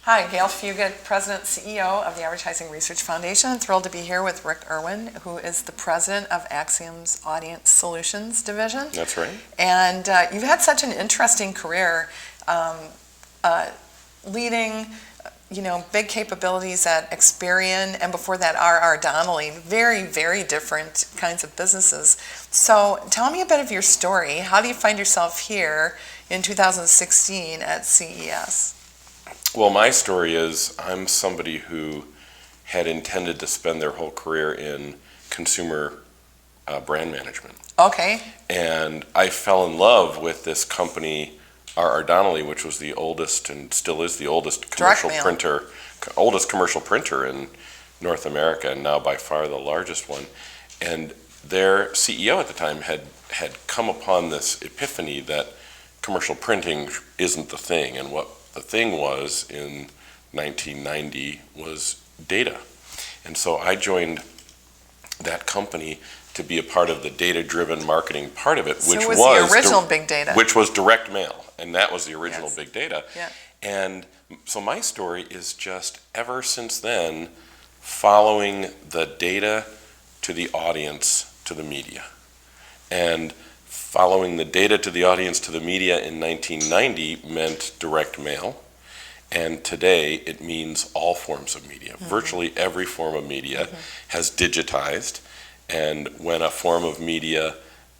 Hi, Gail Fugit, President CEO of the Advertising Research Foundation. Thrilled to be here with Rick Erwin, who is the President of Acxiom's Audience Solutions Division. That's right. And you've had such an interesting career leading big capabilities at Experian, and before that, R.R. Donnelley. Very, very different kinds of businesses. So tell me a bit of your story. How do you find yourself here in 2016 at CES? Well, my story is I'm somebody who had intended to spend their whole career in consumer brand management. Okay. And I fell in love with this company, R.R. Donnelley, which was the oldest and still is the oldest commercial printer in North America, and now by far the largest one. And their CEO at the time had come upon this epiphany that commercial printing isn't the thing, and what the thing was in 1990 was data. And so I joined that company to be a part of the data-driven marketing part of it, which was the original big data. Which was direct mail, and that was the original Yes. big data. Yeah. And so my story is just ever since then following the data to the audience to the media. And following the data to the audience to the media in 1990 meant direct mail, and today it means all forms of media. Mm-hmm. Virtually every form of media has digitized, and when a form of media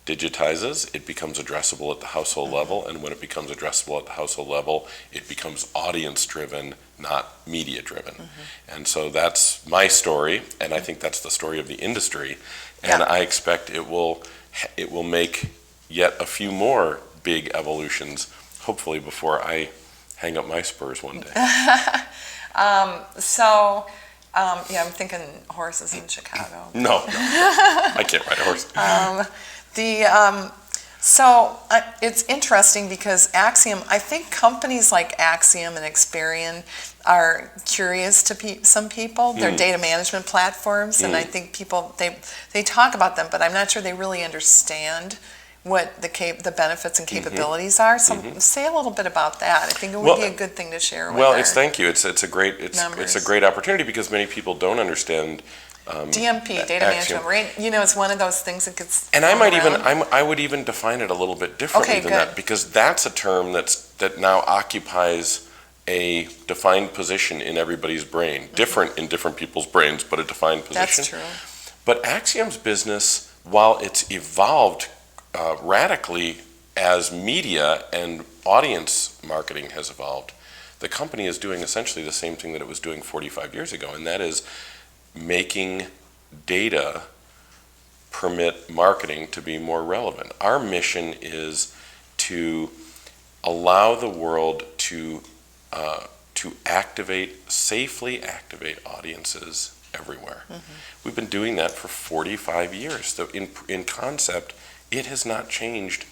digitizes, it becomes addressable at the household level, and when it becomes addressable at the household level, it becomes audience-driven, not media-driven. And so that's my story, and I think that's the story of the industry, and I expect it will make yet a few more big evolutions, hopefully before I hang up my spurs one day. I'm thinking horses in Chicago. No, I can't ride a horse. It's interesting because Acxiom, I think companies like Acxiom and Experian are curious to some people. They're data management platforms, and I think people, they talk about them, but I'm not sure they really understand what the benefits and capabilities are. So say a little bit about that. I think it would be a good thing to share with thank you. It's a great opportunity because many people don't understand DMP, data management, right? It's one of those things that gets. And I would even define it a little bit differently than that, because that's a term that now occupies a defined position in everybody's brain, different in different people's brains, but a defined position. That's true. But Acxiom's business, while it's evolved radically as media and audience marketing has evolved, the company is doing essentially the same thing that it was doing 45 years ago, and that is making data permit marketing to be more relevant. Our mission is to allow the world to safely activate audiences everywhere. We've been doing that for 45 years. So in concept, it has not changed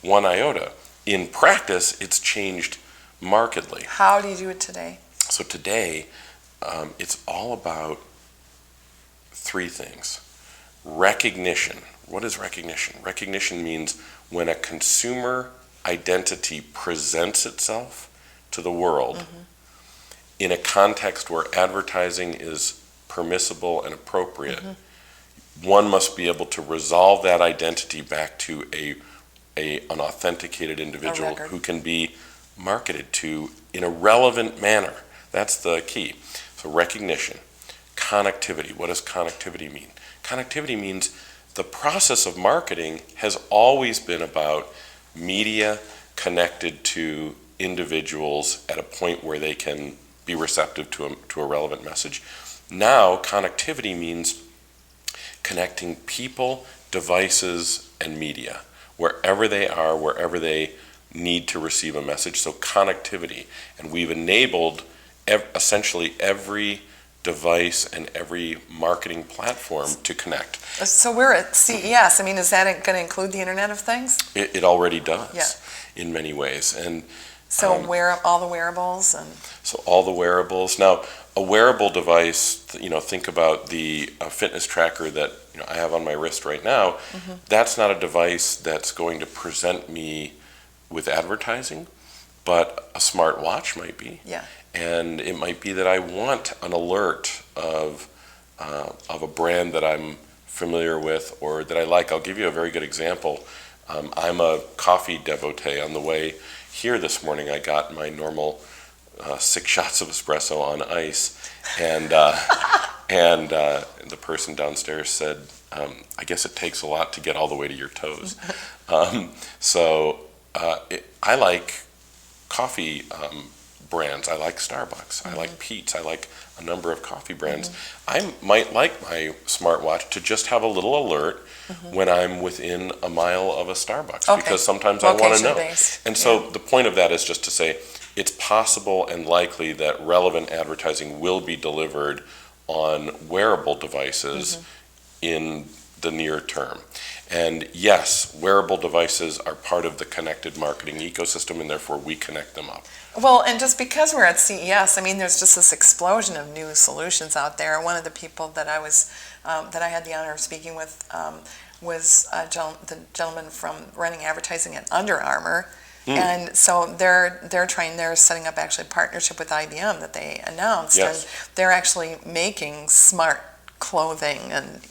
one iota. In practice, it's changed markedly. How do you do it today? So today, it's all about three things. Recognition. What is recognition? Recognition means when a consumer identity presents itself to the world in a context where advertising is permissible and appropriate, one must be able to resolve that identity back to an authenticated individual who can be marketed to in a relevant manner. That's the key. So recognition. Connectivity. What does connectivity mean? Connectivity means the process of marketing has always been about media connected to individuals at a point where they can be receptive to a relevant message. Now, connectivity means connecting people, devices, and media, wherever they are, wherever they need to receive a message. So connectivity. And we've enabled essentially every device and every marketing platform to connect. So we're at CES. I mean, is that going to include the Internet of Things? It already does in many ways. And so all the wearables and. So all the wearables. Now, a wearable device, think about the fitness tracker that I have on my wrist right now. That's not a device that's going to present me with advertising, but a smart watch might be. Yeah. and it might be that I want an alert of a brand that I'm familiar with or that I like. I'll give you a very good example. I'm a coffee devotee. On the way here this morning, I got my normal 6 shots of espresso on ice, and the person downstairs said, I guess it takes a lot to get all the way to your toes. I like coffee brands. I like Starbucks. I like Peet's. I like a number of coffee brands. I might like my smartwatch to just have a little alert when I'm within a mile of a Starbucks, because sometimes I want to know. Location-based. And so the point of that is just to say it's possible and likely that relevant advertising will be delivered on wearable devices in the near term. And yes, wearable devices are part of the connected marketing ecosystem, and therefore we connect them up. Well, and just because we're at CES, I mean, there's just this explosion of new solutions out there. One of the people that I had the honor of speaking with was the gentleman from running advertising at Under Armour. And so they're setting up actually a partnership with IBM that they announced, and they're actually making smart clothing, and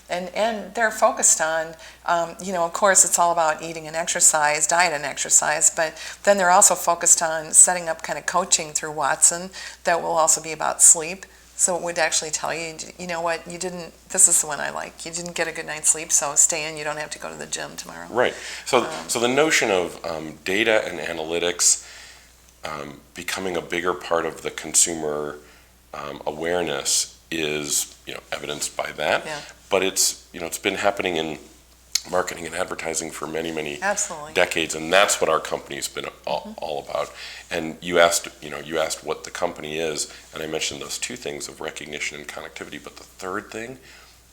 and they're focused on of course it's all about eating and exercise, diet and exercise, but then they're also focused on setting up kind of coaching through Watson that will also be about sleep. So it would actually tell you, you know what, this is the one I like. You didn't get a good night's sleep, so stay in. You don't have to go to the gym tomorrow. Right. So the notion of data and analytics becoming a bigger part of the consumer awareness is evidenced by that. Yeah. But it's been happening in marketing and advertising for many decades, and that's what our company's been all about. And you asked what the company is, and I mentioned those 2 things of recognition and connectivity, but the third thing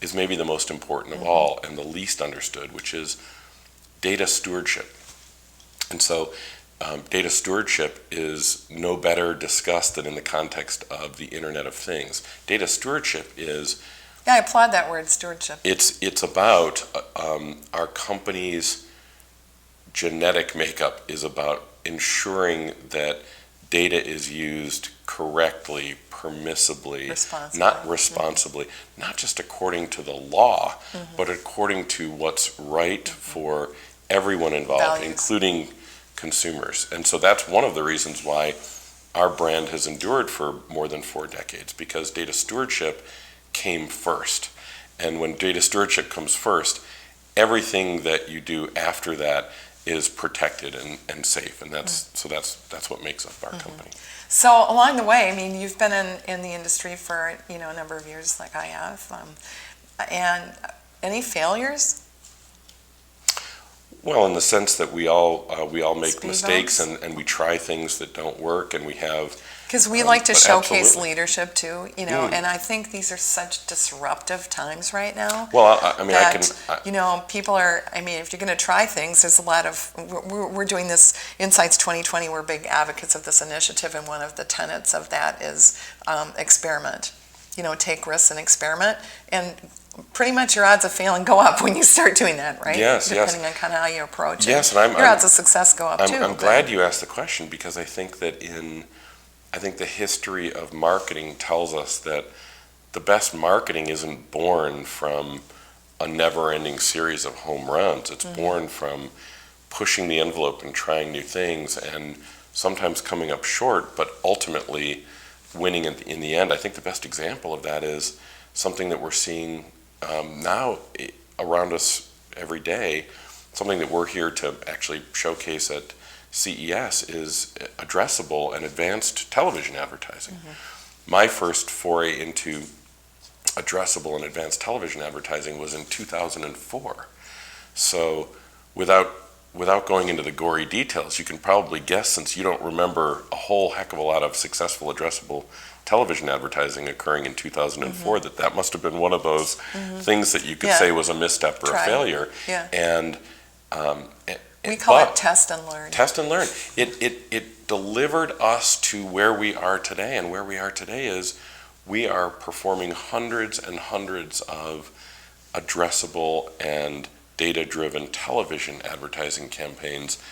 is maybe the most important of all and the least understood, which is data stewardship. And so data stewardship is no better discussed than in the context of the Internet of Things. Data stewardship is... Yeah, I applaud that word, stewardship. It's about our company's genetic makeup is about ensuring that data is used correctly, permissibly, not responsibly, not just according to the law, but according to what's right for everyone involved, including consumers. And so that's one of the reasons why our brand has endured for more than 4 decades, because data stewardship came first. And when data stewardship comes first, everything that you do after that is protected and safe. And that's what makes up our company. So along the way, I mean, you've been in the industry for a number of years, like I have. And any failures? Well, in the sense that we all make mistakes and we try things that don't work, and we have... Because we like to showcase leadership too, and I think these are such disruptive times right now. Well, people are, if you're going to try things, there's a lot of, we're doing this Insights 2020, we're big advocates of this initiative, and one of the tenets of that is experiment. Take risks and experiment, and pretty much your odds of failing go up when you start doing that, right? Yes, Depending on kind of how you approach it. Yes, and your odds of success go up too. I'm glad you asked the question, because I think that the history of marketing tells us that the best marketing isn't born from a never-ending series of home runs. It's born from pushing the envelope and trying new things, and sometimes coming up short, but ultimately winning in the end. I think the best example of that is something that we're seeing now around us every day. Something that we're here to actually showcase at CES is addressable and advanced television advertising. My first foray into addressable and advanced television advertising was in 2004. So without going into the gory details, you can probably guess, since you don't remember a whole heck of a lot of successful addressable television advertising occurring in 2004, that must have been one of those things that you could say was a misstep or a failure. Yeah. And we call it test and learn. Test and learn. It delivered us to where we are today, and where we are today is we are performing hundreds and hundreds of addressable and data-driven television advertising campaigns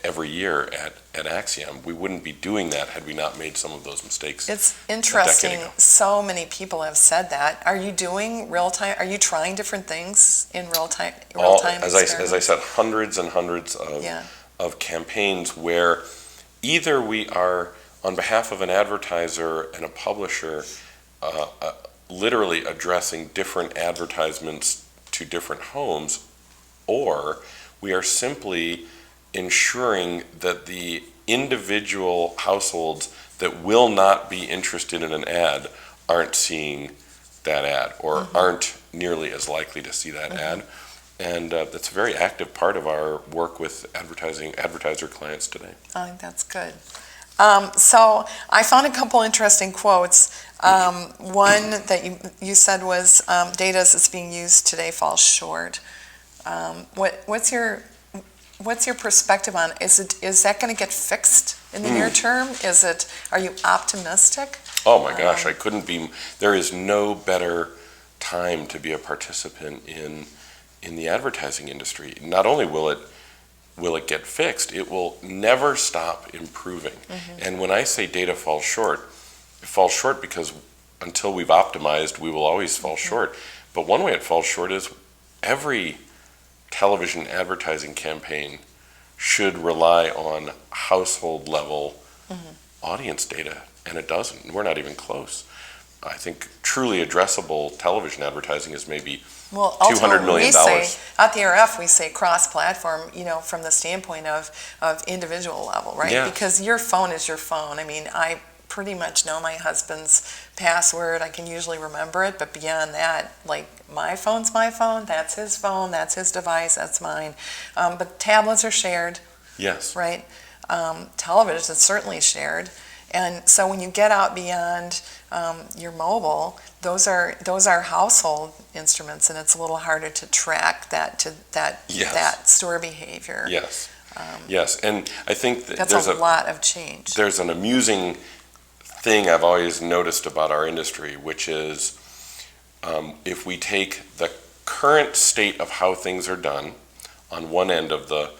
every year at Acxiom. We wouldn't be doing that had we not made some of those mistakes. It's a interesting. decade ago. So many people have said that. Are you doing real time? Are you trying different things in real time? As I said, hundreds and hundreds of campaigns where either we are on behalf of an advertiser and a publisher literally addressing different advertisements to different homes, or we are simply ensuring that the individual households that will not be interested in an ad aren't seeing that ad or aren't nearly as likely to see that ad. And that's a very active part of our work with advertiser clients today. I think that's good. So I found a couple interesting quotes. One that you said was, data as it's being used today falls short. What's your perspective on it? Is that going to get fixed in the near term? Are you optimistic? Oh my gosh, I couldn't be. There is no better time to be a participant in the advertising industry. Not only will it get fixed, it will never stop improving. And when I say data falls short, it falls short because until we've optimized, we will always fall short. But one way it falls short is every television advertising campaign should rely on household level audience data, and it doesn't. We're not even close. I think truly addressable television advertising is maybe $200 million. At the ARF, we say cross-platform, from the standpoint of individual level, right? Yeah. Because your phone is your phone. I mean, I pretty much know my husband's password. I can usually remember it, but beyond that, like, my phone's my phone, that's his phone, that's his device, that's mine. But tablets are shared. Yes. Right? Television is certainly shared. And so when you get out beyond your mobile, those are household instruments, and it's a little harder to track that store behavior. Yes. Yes, and I think that's a lot of change. There's an amusing thing I've always noticed about our industry, which is if we take the current state of how things are done on one end of the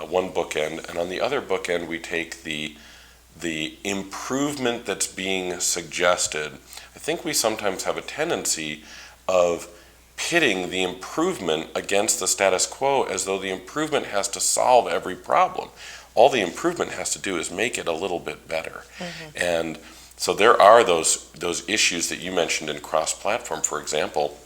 one bookend, and on the other bookend we take the improvement that's being suggested, I think we sometimes have a tendency of pitting the improvement against the status quo as though the improvement has to solve every problem. All the improvement has to do is make it a little bit better. And so there are those issues that you mentioned in cross-platform. For example,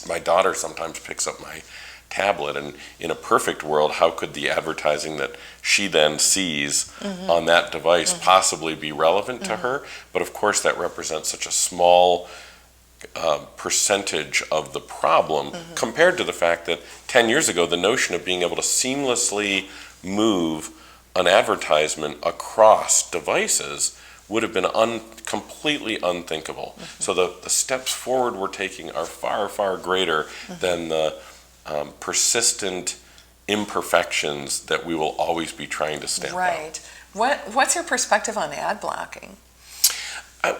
my daughter sometimes picks up my tablet, and in a perfect world, how could the advertising that she then sees on that device possibly be relevant to her? But of course that represents such a small percentage of the problem compared to the fact that 10 years ago the notion of being able to seamlessly move an advertisement across devices would have been completely unthinkable. So the steps forward we're taking are far, far greater than the persistent imperfections that we will always be trying to stamp out. Right. What's your perspective on ad blocking?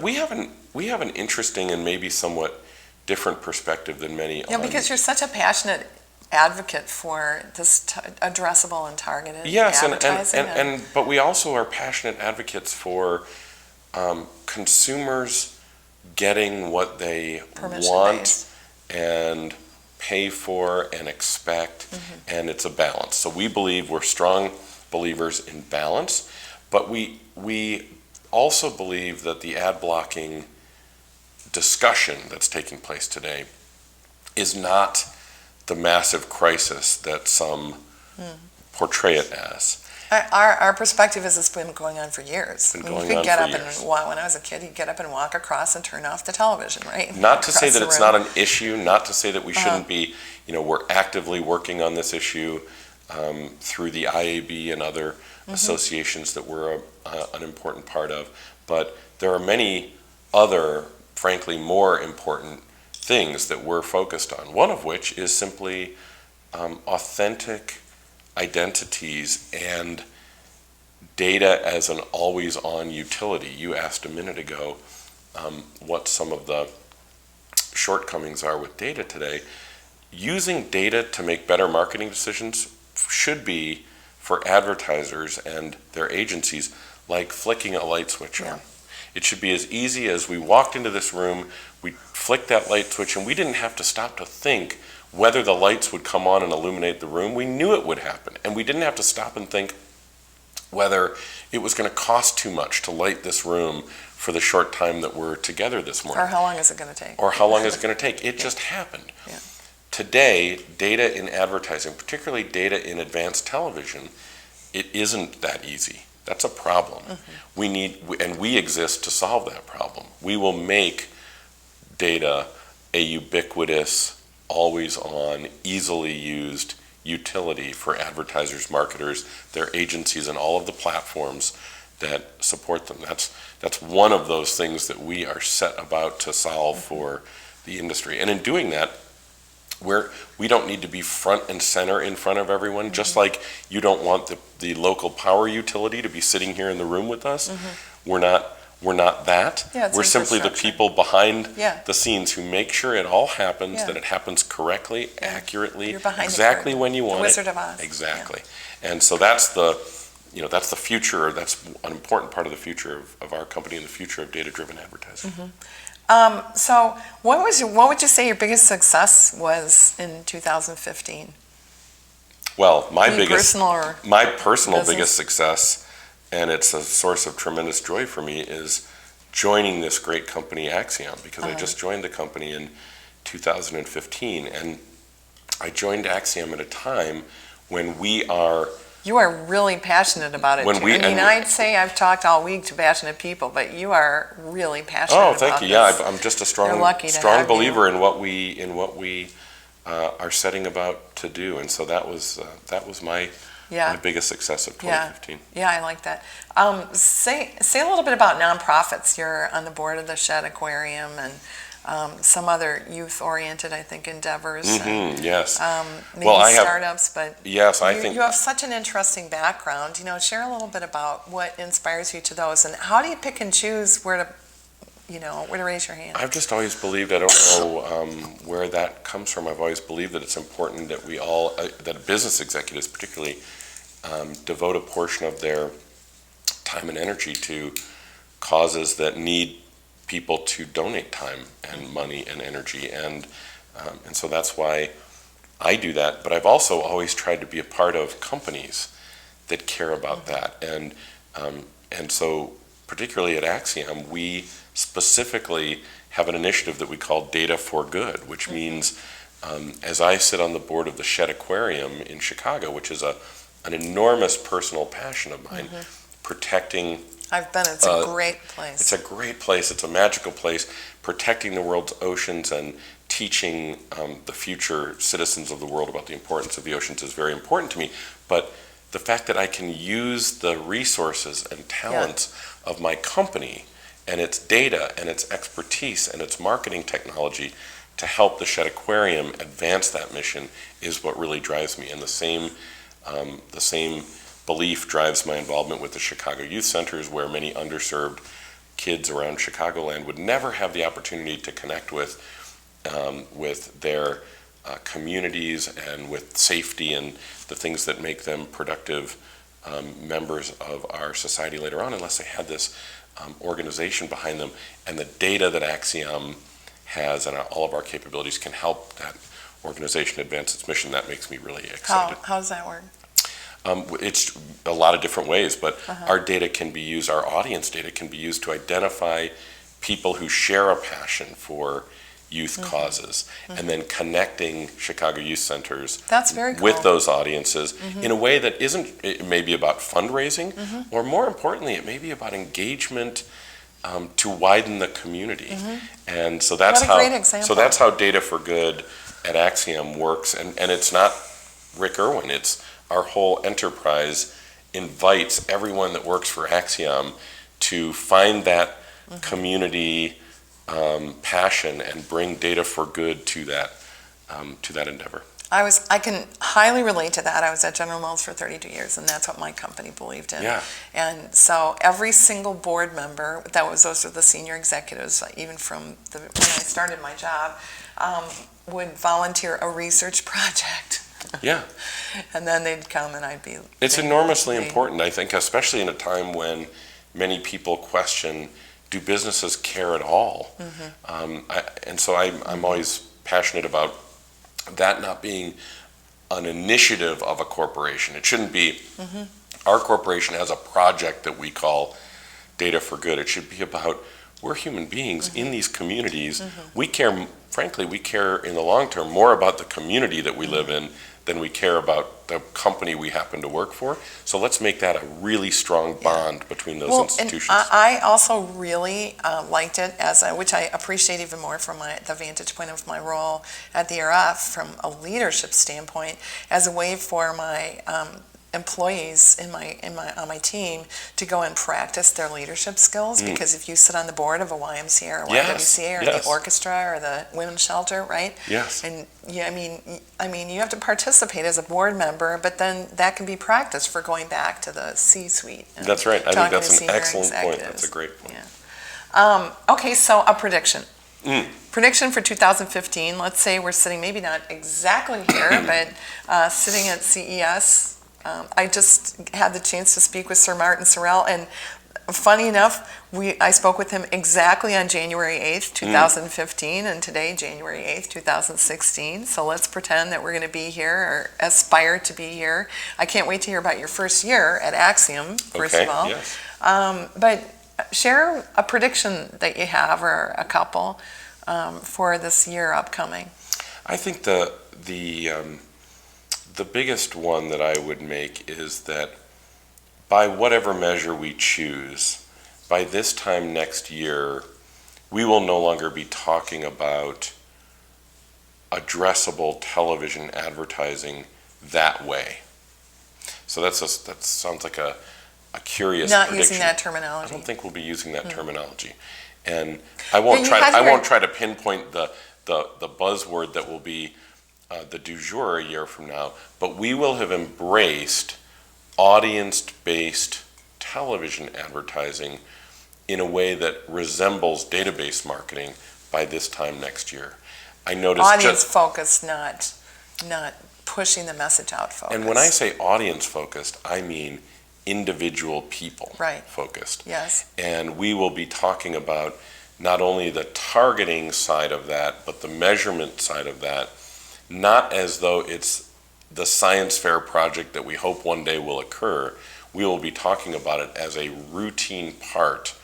We have an interesting and maybe somewhat different perspective than many. Yeah, because you're such a passionate advocate for this addressable and targeted advertising. But we also are passionate advocates for consumers getting what they want and pay for and expect, and it's a balance. So we believe we're strong believers in balance, but we also believe that the ad blocking discussion that's taking place today is not the massive crisis that some portray it as. Our perspective is it's been going on for years. When I was a kid, you'd get up and walk across and turn off the television, right? Not to say that it's not an issue, not to say that we shouldn't be, we're actively working on this issue through the IAB and other associations that we're an important part of. But there are many other, frankly, more important things that we're focused on, one of which is simply authentic identities and data as an always-on utility. You asked a minute ago what some of the shortcomings are with data today. Using data to make better marketing decisions should be for advertisers and their agencies like flicking a light switch on. It should be as easy as we walked into this room, we flicked that light switch, and we didn't have to stop to think whether the lights would come on and illuminate the room. We knew it would happen, and we didn't have to stop and think whether it was going to cost too much to light this room for the short time that we're together this morning. Or how long is it going to take? Or how long is it going to take? It just happened. Yeah. Today, data in advertising, particularly data in advanced television, it isn't that easy. That's a problem. We exist to solve that problem. We will make data a ubiquitous, always on, easily used utility for advertisers, marketers, their agencies, and all of the platforms that support them. That's one of those things that we are set about to solve for the industry. And in doing that, we don't need to be front and center in front of everyone, just like you don't want the local power utility to be sitting here in the room with us. We're not that. We're simply the people behind the scenes who make sure it all happens, that it happens correctly, accurately, exactly when you want it. Wizard of Oz. Exactly. And so that's the future. That's an important part of the future of our company and the future of data-driven advertising. So what would you say your biggest success was in 2015? Well, my personal business? biggest success, and it's a source of tremendous joy for me, is joining this great company, Acxiom, because I just joined the company in 2015, and I joined Acxiom at a time when You are really passionate about it, too. I'd say I've talked all week to passionate people, but you are really passionate about this. Oh, thank you. Yeah, I'm just a strong believer in what we are setting about to do, and so that was my biggest success of 2015. Yeah, I like that. Say a little bit about nonprofits. You're on the board of the Shed Aquarium and some other youth-oriented, I think, endeavors. Yes. Maybe startups, but yes, I think you have such an interesting background. Share a little bit about what inspires you to those, and how do you pick and choose where to raise your hand? I've just always believed, I don't know where that comes from, I've always believed that it's important that we all, that business executives particularly, devote a portion of their time and energy to causes that need people to donate time and money and energy, and so that's why I do that. But I've also always tried to be a part of companies that care about that, and so particularly at Acxiom, we specifically have an initiative that we call Data for Good, which means as I sit on the board of the Shed Aquarium in Chicago, which is an enormous personal passion of mine, protecting. I've been. It's a great place. It's a great place. It's a magical place. Protecting the world's oceans and teaching the future citizens of the world about the importance of the oceans is very important to me. But the fact that I can use the resources and talents of my company and its data and its expertise and its marketing technology to help the Shed Aquarium advance that mission is what really drives me. And the same belief drives my involvement with the Chicago Youth Centers, where many underserved kids around Chicagoland would never have the opportunity to connect with their communities and with safety and the things that make them productive members of our society later on, unless they had this organization behind them. And the data that Acxiom has and all of our capabilities can help that organization advance its mission. That makes me really excited. How does that work? It's a lot of different ways, but our data can be used, our audience data can be used to identify people who share a passion for youth causes, and then connecting Chicago Youth Centers That's very cool. with those audiences in a way that it may be about fundraising, or more importantly, it may be about engagement to widen the community. And so that's great example. So that's how Data for Good at Acxiom works, and it's not Rick Erwin, it's our whole enterprise invites everyone that works for Acxiom to find that community passion and bring Data for Good to that endeavor. I can highly relate to that. I was at General Mills for 32 years, and that's what my company believed in. Yeah. And so every single board member, those were the senior executives, even from when I started my job, would volunteer a research project Yeah. And then they'd come and It's enormously important, I think, especially in a time when many people question, do businesses care at all? And so I'm always passionate about that not being an initiative of a corporation. It shouldn't be our corporation has a project that we call Data for Good. It should be about we're human beings in these communities. We care, frankly, we care in the long term more about the community that we live in than we care about the company we happen to work for. So let's make that a really strong bond between those institutions. And I also really liked it, which I appreciate even more from the vantage point of my role at the ARF from a leadership standpoint, as a way for my employees on my team to go and practice their leadership skills, because if you sit on the board of a YMCA or YWCA or the orchestra or the women's shelter, right? Yes. And yeah, I mean, you have to participate as a board member, but then that can be practiced for going back to the C-suite. That's right. I think that's an excellent point. That's a great point. Yeah. Okay, so a prediction. Prediction for 2015. Let's say we're sitting, maybe not exactly here, but sitting at CES. I just had the chance to speak with Sir Martin Sorrell, and funny enough, I spoke with him exactly on January 8th, 2015, and today, January 8th, 2016. So let's pretend that we're going to be here, or aspire to be here. I can't wait to hear about your first year at Acxiom, first of all. Yes. But share a prediction that you have, or a couple, for this year upcoming. I think the biggest one that I would make is that by whatever measure we choose, by this time next year, we will no longer be talking about addressable television advertising that way. So that sounds like a curious Not prediction. using that terminology. I don't think we'll be using that terminology. And I won't try to pinpoint the buzzword that will be the du jour a year from now, but we will have embraced audience-based television advertising in a way that resembles database marketing by this time next year. I noticed audience-focused, not pushing the message out focused. And when I say audience-focused, I mean individual people focused. Yes. And we will be talking about not only the targeting side of that, but the measurement side of that, not as though it's the science fair project that we hope one day will occur. We will be talking about it as a routine part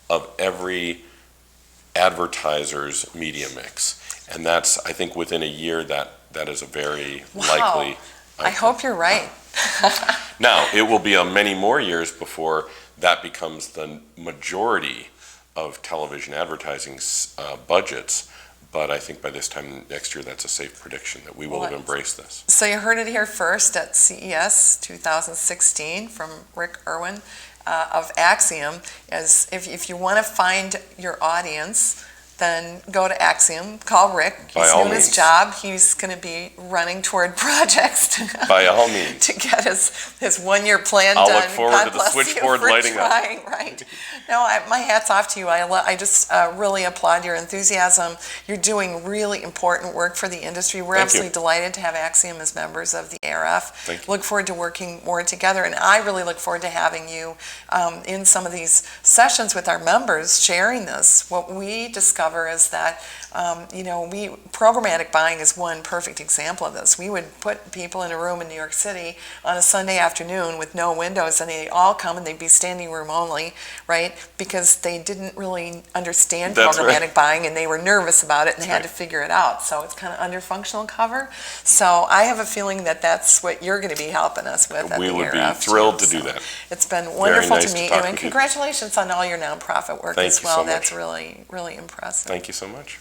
of every advertiser's media mix. And that's, I think, within a year that is a very likely outcome. I hope you're right. Now, it will be many more years before that becomes the majority of television advertising budgets. But I think by this time next year, that's a safe prediction that we will have embraced this. So you heard it here first at CES 2016 from Rick Erwin of Acxiom. As if you want to find your audience, then go to Acxiom, call Rick. He's doing his job. He's going to be running toward projects by all means to get his one-year plan I'll done. Look forward to the switchboard lighting up. Right. No, my hat's off to you. I just really applaud your enthusiasm. You're doing really important work for the industry. We're absolutely delighted to have Acxiom as members of the ARF. Thank you. Look forward to working more together, and I really look forward to having you in some of these sessions with our members, sharing this. What we discover is that programmatic buying is one perfect example of this. We would put people in a room in New York City on a Sunday afternoon with no windows, and they'd all come and they'd be standing room only, right? Because they didn't really understand programmatic buying, and they were nervous about it, and they had to figure it out. So it's kind of under functional cover. So I have a feeling that that's what you're going to be helping us with. We would be thrilled to do that. It's been wonderful to meet you, and congratulations on all your nonprofit work as well. That's really, really impressive. Thank you so much.